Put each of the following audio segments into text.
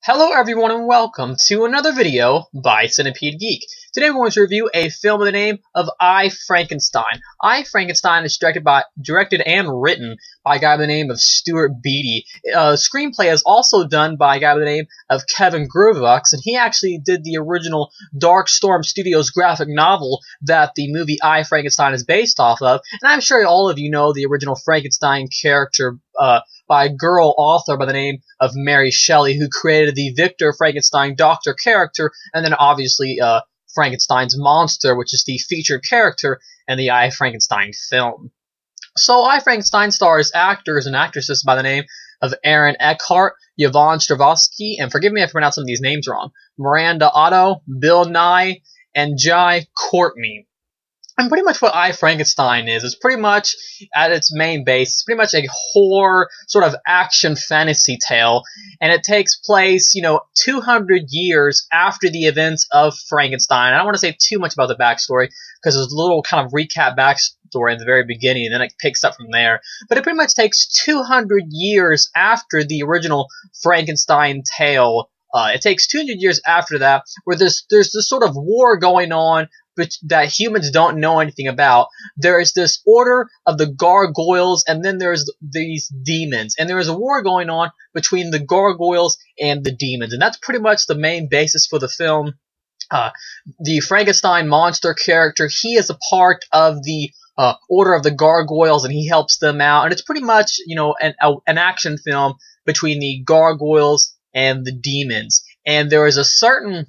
Hello everyone and welcome to another video by Centipede Geek. Today we're going to review a film with the name of I, Frankenstein. I, Frankenstein is directed and written by a guy by the name of Stuart Beattie. Screenplay is also done by a guy by the name of Kevin Gruvux, and he actually did the original Dark Storm Studios graphic novel that the movie I, Frankenstein is based off of. And I'm sure all of you know the original Frankenstein character by a girl author by the name of Mary Shelley, who created the Victor Frankenstein doctor character, and then obviously Frankenstein's monster, which is the featured character in the I, Frankenstein film. So I, Frankenstein stars actors and actresses by the name of Aaron Eckhart, Yvonne Stravosky, and forgive me if I pronounce some of these names wrong, Miranda Otto, Bill Nye, and Jai Courtney. And pretty much what I, Frankenstein is pretty much, at its main base, it's pretty much a horror sort of action fantasy tale, and it takes place, 200 years after the events of Frankenstein. I don't want to say too much about the backstory, because there's a little kind of recap backstory in the very beginning, and then it picks up from there. But it pretty much takes 200 years after the original Frankenstein tale. It takes 200 years after that, where there's this sort of war going on that humans don't know anything about. There is this order of the gargoyles, and then there's these demons. And there is a war going on between the gargoyles and the demons. And that's pretty much the main basis for the film. The Frankenstein monster character, he is a part of the order of the gargoyles, and he helps them out. And it's pretty much, an action film between the gargoyles and the demons. And there is a certain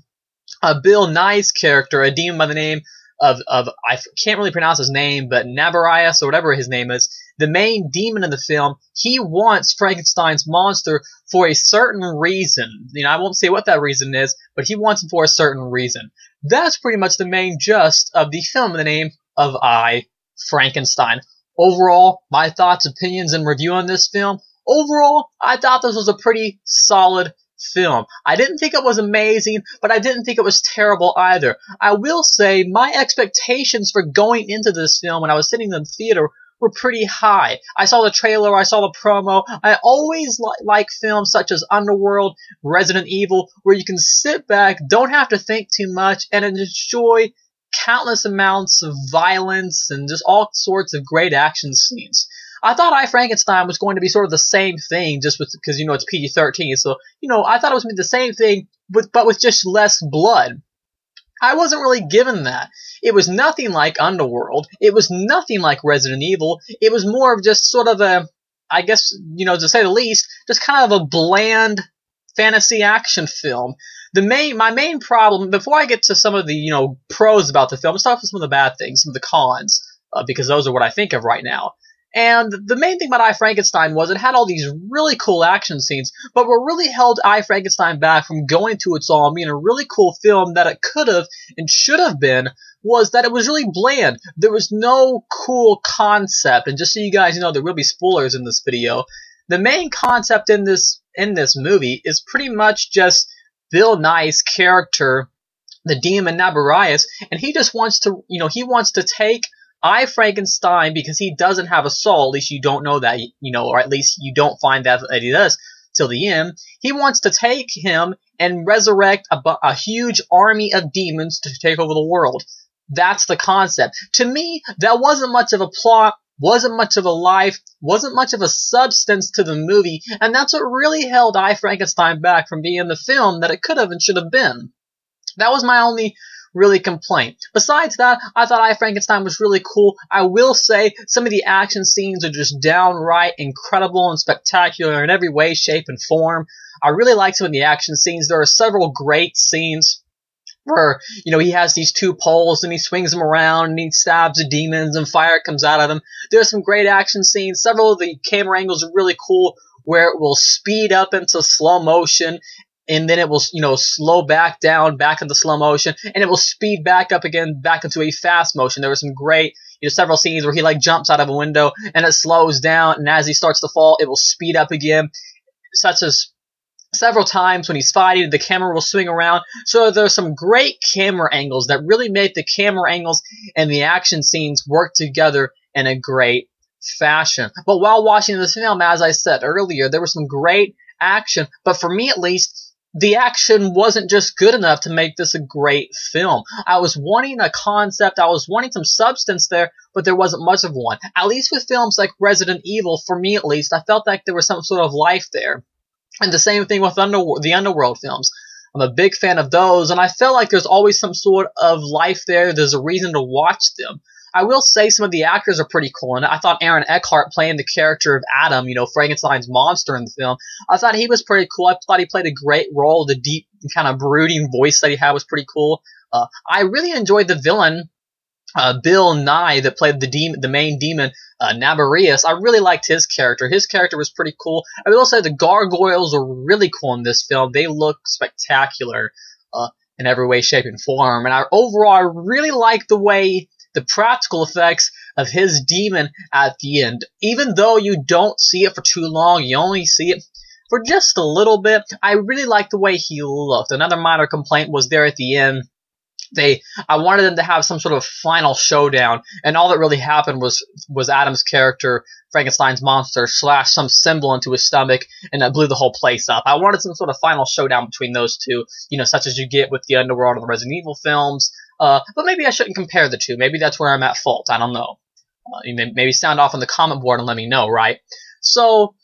Bill Nye's character, a demon by the name of I can't really pronounce his name, but Nabarius, or whatever his name is, the main demon in the film. He wants Frankenstein's monster for a certain reason. I won't say what that reason is, but he wants him for a certain reason. That's pretty much the main gist of the film in the name of I, Frankenstein. Overall, my thoughts, opinions, and review on this film. Overall, I thought this was a pretty solid film. I didn't think it was amazing, but I didn't think it was terrible either. I will say my expectations for going into this film when I was sitting in the theater were pretty high. I saw the trailer, I saw the promo. I always like films such as Underworld, Resident Evil, where you can sit back, don't have to think too much, and enjoy countless amounts of violence and just all sorts of great action scenes. I thought I, Frankenstein was going to be sort of the same thing, just because, it's PG-13, so, I thought it was going to be the same thing, but with just less blood. I wasn't really given that. It was nothing like Underworld. It was nothing like Resident Evil. It was more of just sort of a, I guess, to say the least, just kind of a bland fantasy action film. My main problem, before I get to some of the, pros about the film, let's talk about some of the bad things, some of the cons, because those are what I think of right now. And the main thing about I, Frankenstein was it had all these really cool action scenes, but what really held I, Frankenstein back from going to its all and being a really cool film that it could have and should have been was that it was really bland. There was no cool concept, and just so you guys know, there will be spoilers in this video. The main concept in this movie is pretty much just Bill Nye's character, the demon Nabarius, and he just wants to, he wants to take I, Frankenstein, because he doesn't have a soul, at least you don't know that, or at least you don't find that he does till the end. He wants to take him and resurrect a huge army of demons to take over the world. That's the concept. To me, that wasn't much of a plot, wasn't much of a life, wasn't much of a substance to the movie, and that's what really held I, Frankenstein back from being the film that it could have and should have been. That was my only really complaint. Besides that, I thought I, Frankenstein was really cool. I will say some of the action scenes are just downright incredible and spectacular in every way, shape, and form. I really like some of the action scenes. There are several great scenes where, he has these two poles and he swings them around and he stabs the demons and fire comes out of them. There's some great action scenes. Several of the camera angles are really cool where it will speed up into slow motion, and then it will, slow back down, back into slow motion, and it will speed back up again, back into a fast motion. There were some great, several scenes where he, jumps out of a window, and it slows down, and as he starts to fall, it will speed up again, such as several times when he's fighting, the camera will swing around. So there's some great camera angles that really make the camera angles and the action scenes work together in a great fashion. But while watching this film, as I said earlier, there was some great action, but for me at least, the action wasn't just good enough to make this a great film. I was wanting a concept, I was wanting some substance there, but there wasn't much of one. At least with films like Resident Evil, for me at least, I felt like there was some sort of life there. And the same thing with the Underworld films. I'm a big fan of those, and I felt like there's always some sort of life there. There's a reason to watch them. I will say some of the actors are pretty cool, and I thought Aaron Eckhart playing the character of Adam, Frankenstein's monster in the film, I thought he was pretty cool. I thought he played a great role. The deep, kind of brooding voice that he had was pretty cool. I really enjoyed the villain, Bill Nye, that played the main demon, Nabarius. I really liked his character. His character was pretty cool. I will say the gargoyles are really cool in this film. They look spectacular in every way, shape, and form. And overall, I really like the practical effects of his demon at the end. Even though you don't see it for too long, you only see it for just a little bit, I really like the way he looked. Another minor complaint was there at the end. I wanted them to have some sort of final showdown, and all that really happened was Adam's character, Frankenstein's monster, slashed some symbol into his stomach, and that blew the whole place up. I wanted some sort of final showdown between those two, such as you get with the Underworld and the Resident Evil films. But maybe I shouldn't compare the two. Maybe that's where I'm at fault. I don't know. Maybe sound off on the comment board and let me know, right? So,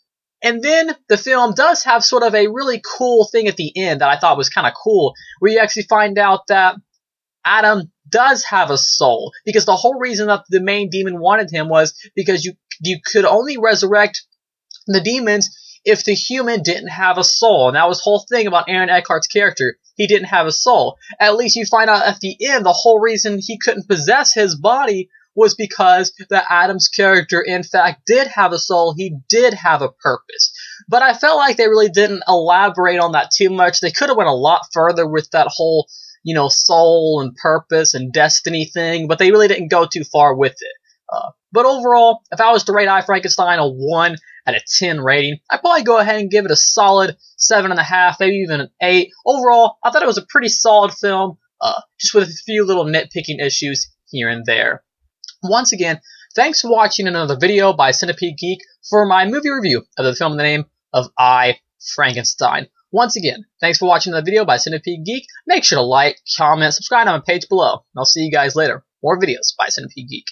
and then the film does have sort of a really cool thing at the end that I thought was kind of cool, where you actually find out that Adam does have a soul, because the whole reason that the main demon wanted him was because you could only resurrect the demons if the human didn't have a soul. And that was the whole thing about Aaron Eckhart's character. He didn't have a soul. At least you find out at the end the whole reason he couldn't possess his body was because that Adam's character in fact did have a soul. He did have a purpose. But I felt like they really didn't elaborate on that too much. They could have went a lot further with that whole soul and purpose and destiny thing, but they really didn't go too far with it. But overall, if I was to rate I, Frankenstein a 1 out of 10 rating, I'd probably go ahead and give it a solid 7.5, maybe even an 8. Overall, I thought it was a pretty solid film, just with a few little nitpicking issues here and there. Once again, thanks for watching another video by Centipede Geek for my movie review of the film in the name of I, Frankenstein. Once again, thanks for watching the video by Centipede Geek. Make sure to like, comment, subscribe on my page below, and I'll see you guys later. More videos by Centipede Geek.